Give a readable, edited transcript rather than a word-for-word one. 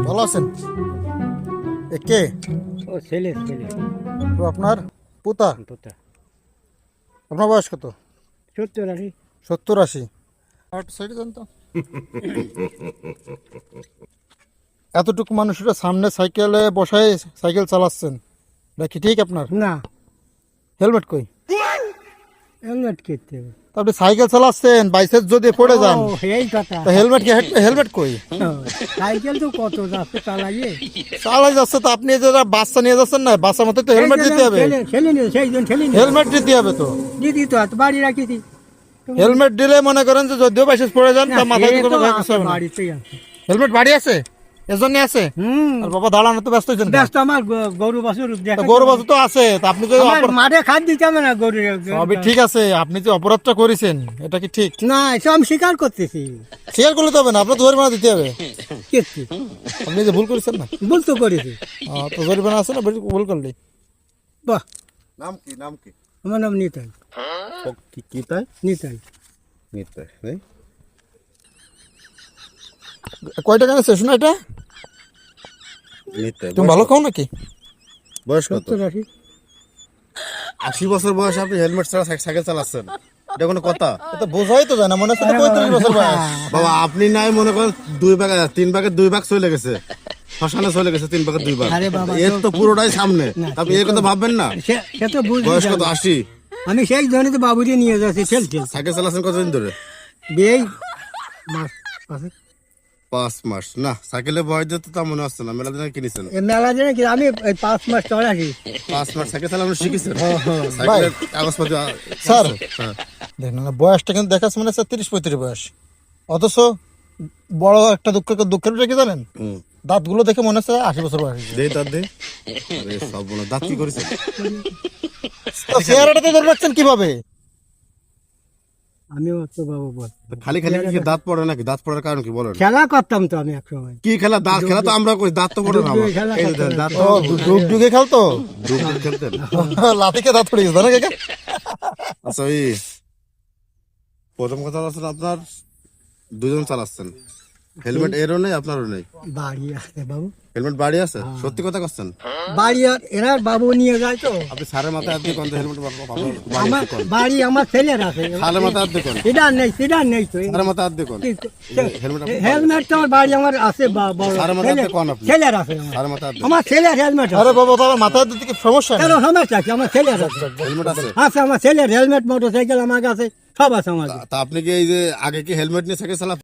ভালো আছেন? এ কে? ও ছেলে ছেলে তো আপনার পুতা? পোতা আপনার বয়স কত? 70-80। 70-80? সাইডে যান তো। এতটুকু মানুষেরা সামনে সাইকেলে বসায় সাইকেল চালাচ্ছেন, এটা কি ঠিক আপনার? না, হেলমেট কই? হেলমেট কিনতে হবে। তা আপনি সাইকেল চালাচ্ছেন, বাইসের যদি পড়ে যান, ও, এই কথা। তা হেলমেট কই? সাইকেল তো কত যাচ্ছে চালাইয়ে। চালাই যাচ্ছে তো, আপনি যারা বাচ্চা নিয়ে যাচ্ছেন না, বাচ্চার মতো তো হেলমেট দিতে হবে। ছেলে নিয়ে সেই জন ছেলে নিয়ে হেলমেট দিতে হবে তো। দিদি তো এত বাড়ি রাখিছি। হেলমেট দিলে মনে করেন যে যদিও বাইসে পড়ে যান, তা মাথায় কোনো ভয় কিছু হবে না। বাড়িতেই আছে। হেলমেট বাড়ি আছে, এজন্য আছে। আর বাবা দাঁড়ানো তো ব্যস্ত হয়েছেন কেন? ব্যস্ত আমার গরু বাছুর তা গরু বাছুর তো আছে, তা আপনি যে মাঠে খাদ দিতে হবে না গরু। সবই ঠিক আছে, আপনি যে অপরাধটা করেছেন এটা কি ঠিক? না, এসব আমি স্বীকার করতেছি। শেয়ার করলে তো হবে না, আপনার তো জরিমানা দিতে হবে। কেছি আপনি যে ভুল করেছেন না, ভুল তো করেছি। তো জরিমানা আছে না ভুল করলে। বাহ, নাম কি নাম কি? আমার নাম নিতাই। কি তাই? নিতাই। নিতে নেই। কয় টাকা আছে শোনা এটা? নিতে তুমি ভালো খাও নাকি? বয়স কত? 70-80। 80 বছর বয়স, আপনি হেলমেট ছাড়া সাইকেল চালাচ্ছেন, এটা কোনো কথা? এটা বোঝাই তো যায় না, মনে হচ্ছে তো 35 বছর বয়স। বাবা আপনি নাই মনে করেন 3 ভাগের 2 ভাগ চলে গেছে, শ্মশানে চলে গেছে 3 ভাগের 2 ভাগ। আরে বাবা, এর তো পুরোটাই সামনে, আপনি এই কথা ভাববেন না? সে তো বুঝলি। বয়স কত? 80? আমি সেই জন্য তো বাবুকে নিয়ে যাচ্ছি ঠেলতে। সাইকেল চালাচ্ছেন কতদিন ধরে? বিয়ে মাস আছে। 5 মাস? না, সাইকেলের বয়স যেতে তা মনে হচ্ছে না, মেলা দিনে কিনেছেন। এ মেলা দিনে কি আমি 5 মাস চড়াছি। 5 মাস সাইকেল চালানো শিখেছেন? সাইকেলের কাগজপত্র স্যার হ্যাঁ। দেখেন না, বয়সটা কিন্তু দেখাচ্ছে মনে হচ্ছে 30-35 বয়স, অথচ বড় একটা দুঃখের বিষয় কি জানেন? দাঁতগুলো দেখে মনে হচ্ছে 80 বছর বয়স। দেই দাঁত দে। আরে সব বলো, দাঁত কি করেছে? চেহারাটাতে ধরে রাখছেন কিভাবে? আমিও তো বাবা বল খালি খালি কি দাঁত পড়ে নাকি? দাঁত পড়ার কারণ কি বলেন? খেলা করতাম তো আমি এক সময়। কি খেলা? দাঁত খেলা তো আমরা করি, দাঁত তো পড়ে না আমার। খেলা এই যে করতাম। দাঁত ও ডুগে খেলতো, ডুব খেলতেন? লাঠিকে দাঁত পড়ে গেছে না কাকা? আচ্ছা, ওই প্রথম কথা হচ্ছে আপনার দুজন চালাচ্ছেন, হেলমেট এরও নেই আপনারও নেই। বাড়ি আছে বাবু, হেলমেট বাড়ি আছে? সত্যি কথা করছেন? বাড়ি এরা বাবু নিয়ে যায় তো। আপনি সারের মাথায় হাত দিয়ে কোন হেলমেট আমার বাড়ি আমার ছেলের আছে। সারের মাথায় হাত দিয়ে কোন সেটা নেই তো। সারের মাথায় হাত দিয়ে কোন হেলমেট? হেলমেট তো আমার বাড়ি আমার আছে বড়। সারের মাথায় হাত দিয়ে কোন আপনি? ছেলের আছে আমার। সারের মাথায় হাত দিয়ে আমার ছেলের হেলমেট আছে। আরে বাবা তোমার মাথার দিকে কি সমস্যা কেন নেই? সমস্যা আছে? আমার ছেলের আছে। হেলমেট আছে? আছে আমার ছেলের হেলমেট, মোটরসাইকেল আমার কাছে সব আছে আমার কাছে। তা আপনি কি এই যে আগে কি হেলমেট নিয়ে সাইকেল চালা